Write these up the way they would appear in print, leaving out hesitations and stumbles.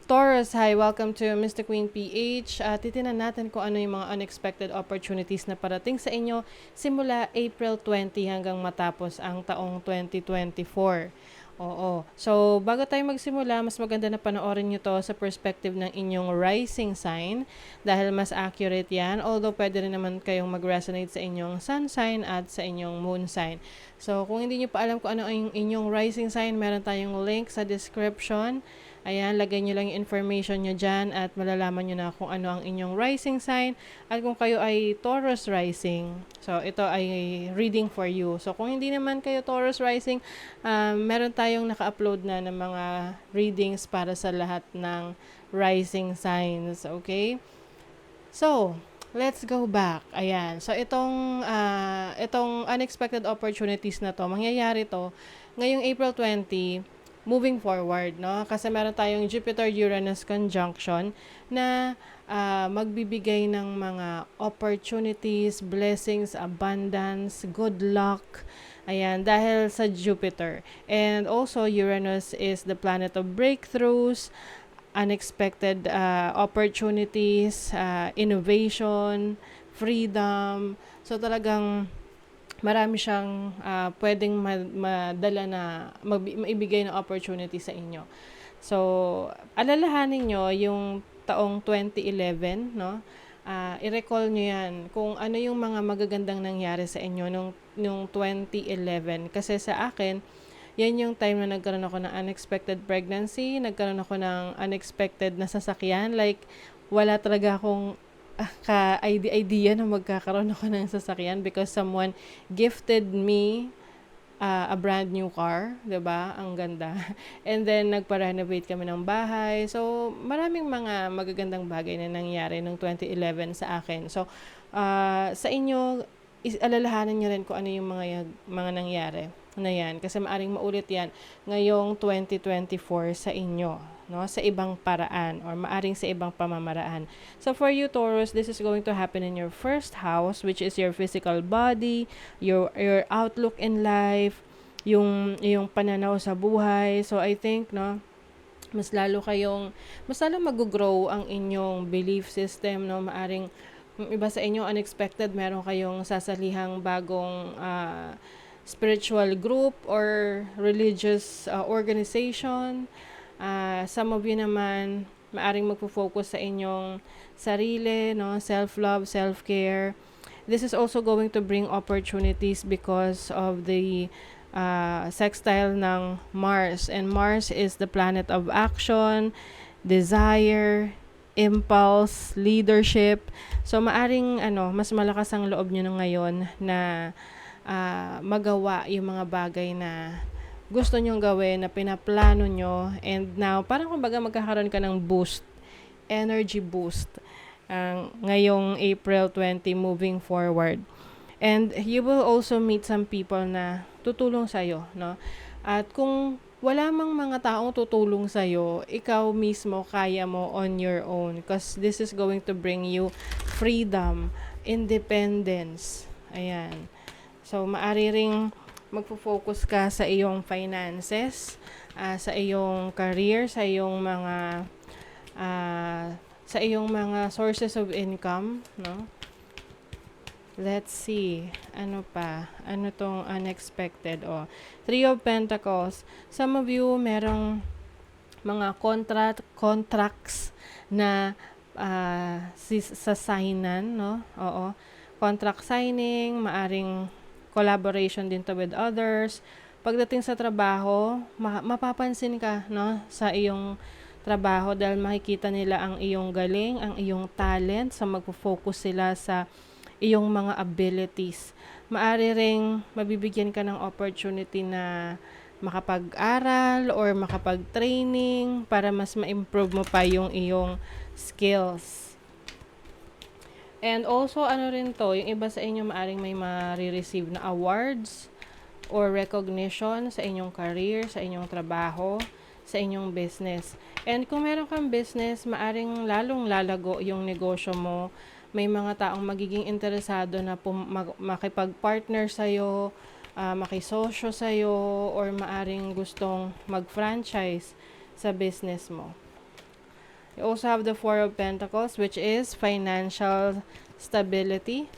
Taurus, hi, welcome to Mr. Queen PH. Titinan natin kung ano yung mga unexpected opportunities na parating sa inyo simula April 20 hanggang matapos ang taong 2024. Oo. So, bago tayo magsimula, mas maganda na panoorin nyo to sa perspective ng inyong rising sign dahil mas accurate yan. Although, pwede rin naman kayong mag-resonate sa inyong sun sign at sa inyong moon sign. So, kung hindi nyo pa alam kung ano ang inyong rising sign, meron tayong link sa description. Ayan, lagay nyo lang yung information nyo dyan at malalaman nyo na kung ano ang inyong rising sign at kung kayo ay Taurus rising. So, ito ay reading for you. So, kung hindi naman kayo Taurus rising, meron tayong naka-upload na ng mga readings para sa lahat ng rising signs. Okay? So, let's go back. Ayan. So, itong unexpected opportunities na to, mangyayari to ngayong April 20, moving forward, no? Kasi meron tayong Jupiter-Uranus conjunction na magbibigay ng mga opportunities, blessings, abundance, good luck. Ayan, dahil sa Jupiter. And also, Uranus is the planet of breakthroughs, unexpected opportunities, innovation, freedom. So, talagang marami siyang pwedeng madala na maibigay na opportunity sa inyo. So, alalahanin nyo yung taong 2011, no? I-recall nyo yan kung ano yung mga magagandang nangyari sa inyo nung 2011. Kasi sa akin, yan yung time na nagkaroon ako ng unexpected pregnancy, nagkaroon ako ng unexpected na sasakyan. Like, wala talaga akong ka-idea na magkakaroon ako ng sasakyan because someone gifted me a brand new car, 'di ba? Ang ganda. And then nagpa-renovate kami ng bahay. So, maraming mga magagandang bagay na nangyari noong 2011 sa akin. So, sa inyo alalahanan niyo rin kung ano yung mga nangyari na yan kasi maaring maulit yan ngayong 2024 sa inyo, no, sa ibang paraan or maaring sa ibang pamamaraan. So for you Taurus, this is going to happen in your first house, which is your physical body, your outlook in life, yung pananaw sa buhay. So I think, no, mas lalo mag-grow ang inyong belief system, no, maaring iba sa inyo unexpected meron kayong sasalihang bagong spiritual group or religious organization. Some of you naman, maaring magpo-focus sa inyong sarili, no? Self-love, self-care. This is also going to bring opportunities because of the sextile ng Mars. And Mars is the planet of action, desire, impulse, leadership. So, maaring mas malakas ang loob nyo na ngayon na magawa yung mga bagay na gusto nyong gawin, na pinaplano nyo. And now, parang kumbaga magkakaroon ka ng boost, energy boost, ngayong April 20 moving forward. And you will also meet some people na tutulong sa'yo, no? At kung wala mang mga taong tutulong sa'yo, ikaw mismo kaya mo on your own. Because this is going to bring you freedom, independence. Ayan. So, maari ring magpo-focus ka sa iyong finances, sa iyong career, sa iyong mga sources of income, no? Let's see. Ano pa? Ano tong unexpected? Three of Pentacles. Some of you merong mga contracts na sa signan, no? Oo. Contract signing, maaring collaboration din to with others. Pagdating sa trabaho, mapapansin ka, no, sa iyong trabaho dahil makikita nila ang iyong galing, ang iyong talent, sa magpo-focus sila sa iyong mga abilities. Maari ring mabibigyan ka ng opportunity na makapag-aral or makapag-training para mas ma-improve mo pa yung iyong skills. And also, yung iba sa inyo maaring may ma-receive na awards or recognition sa inyong career, sa inyong trabaho, sa inyong business. And kung meron kang business, maaring lalong lalago yung negosyo mo. May mga taong magiging interesado na makipag-partner sa'yo, makisosyo sa'yo, or maaring gustong mag-franchise sa business mo. You also have the Four of Pentacles, which is financial stability.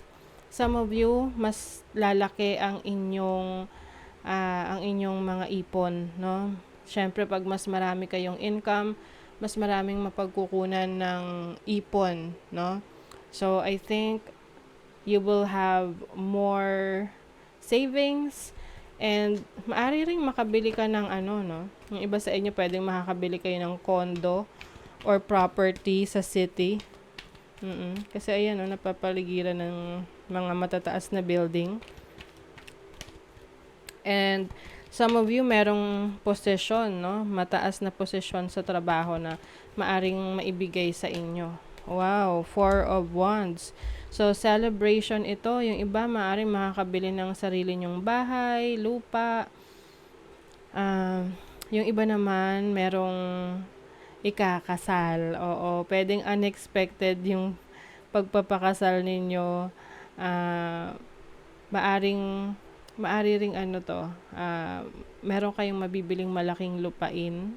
Some of you, mas lalaki ang inyong mga ipon, no? Siyempre, pag mas marami kayong income, mas maraming mapagkukunan ng ipon, no? So, I think you will have more savings and maaari ring makabili ka ng ano, no? Yung iba sa inyo, pwedeng makakabili kayo ng condo or property sa city. Kasi ayan, no, napapaligiran ng mga matataas na building. And some of you merong posisyon, no? Mataas na posisyon sa trabaho na maaring maibigay sa inyo. Wow, Four of Wands. So, celebration ito. Yung iba maaring makakabili ng sarili nyong bahay, lupa. Yung iba naman merong ikakasal. Oo, pwedeng unexpected yung pagpapakasal ninyo. Maari ring ano to, meron kayong mabibiling malaking lupain.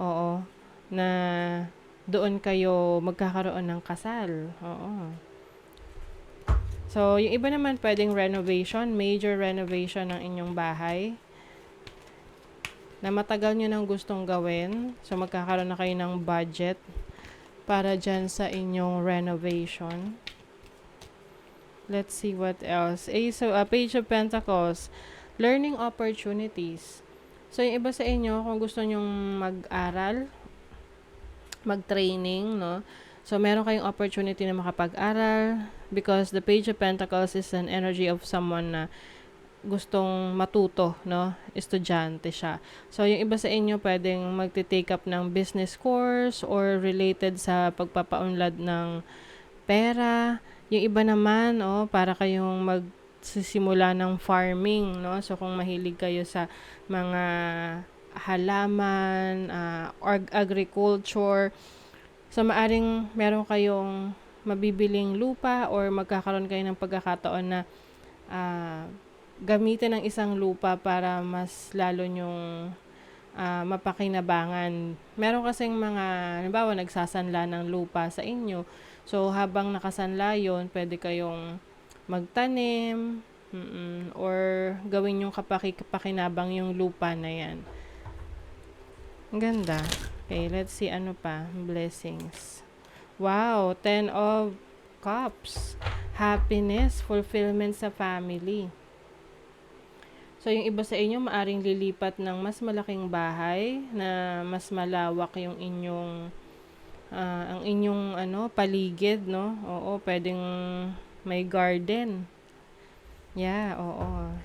Oo, na doon kayo magkakaroon ng kasal. Oo. So, yung iba naman pwedeng renovation, major renovation ng inyong bahay na matagal nyo nang gustong gawin. So, magkakaroon na kayo ng budget para dyan sa inyong renovation. Let's see what else. Page of Pentacles, learning opportunities. So, yung iba sa inyo, kung gusto nyong mag-aral, mag-training, no? So, meron kayong opportunity na makapag-aral because the Page of Pentacles is an energy of someone na gustong matuto, no? Estudyante siya. So, yung iba sa inyo, pwedeng magte-take up ng business course or related sa pagpapaunlad ng pera. Yung iba naman, para kayong magsisimula ng farming, no? So, kung mahilig kayo sa mga halaman, agriculture, so, maaring meron kayong mabibiling lupa or magkakaroon kayo ng pagkakataon na gamitin ang isang lupa para mas lalo nyong mapakinabangan. Meron kasing mga, halimbawa, nagsasanla ng lupa sa inyo. So, habang nakasanla yun, pwede kayong magtanim, or gawin yung kapakinabang yung lupa na yan. Ang ganda. Okay, let's see ano pa. Blessings. Wow, 10 of Cups. Happiness, fulfillment sa family. So, yung iba sa inyo, maaring lilipat ng mas malaking bahay na mas malawak yung ang inyong paligid, no? Oo, pwedeng may garden. Yeah, oo.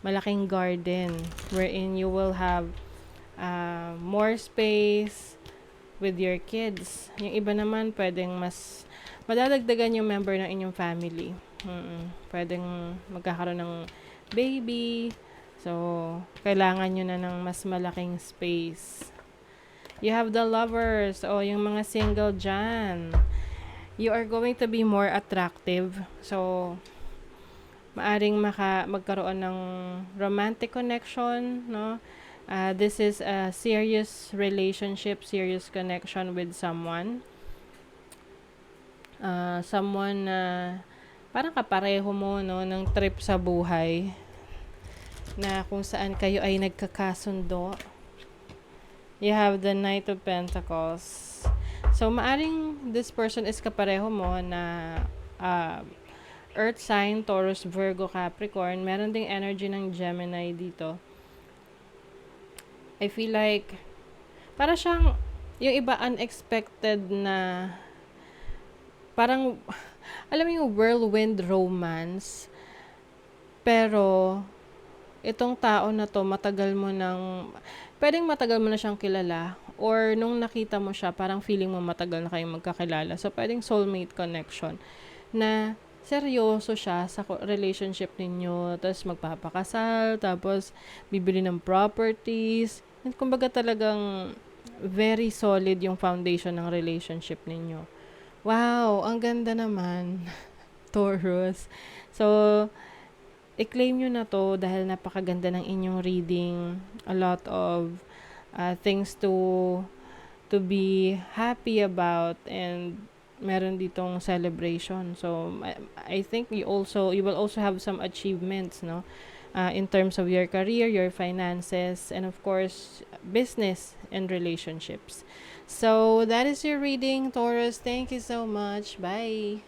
Malaking garden wherein you will have more space with your kids. Yung iba naman, pwedeng mas madadagdagan yung member ng inyong family. Pwedeng magkakaroon ng baby. So, kailangan nyo na ng mas malaking space. You have the Lovers. Yung mga single dyan. You are going to be more attractive. So, maaring magkaroon ng romantic connection, no? This is a serious relationship, serious connection with someone. Someone na parang kapareho mo, no, ng trip sa buhay na kung saan kayo ay nagkakasundo. You have the Knight of Pentacles. So, maaring this person is kapareho mo na Earth sign, Taurus, Virgo, Capricorn. Meron ding energy ng Gemini dito. I feel like para siyang yung iba unexpected na parang alam mo yung whirlwind romance, pero itong tao na to pwedeng matagal mo na siyang kilala, or nung nakita mo siya parang feeling mo matagal na kayong magkakilala. So pwedeng soulmate connection na seryoso siya sa relationship ninyo, tapos magpapakasal, tapos bibili ng properties. And kumbaga talagang very solid yung foundation ng relationship ninyo. Wow, ang ganda naman. Taurus. So, i-claim nyo na to dahil napakaganda ng inyong reading. A lot of things to to be happy about, and meron ditong celebration. So I think you will also have some achievements, no? In terms of your career, your finances, and of course, business and relationships. So that is your reading, Taurus. Thank you so much. Bye.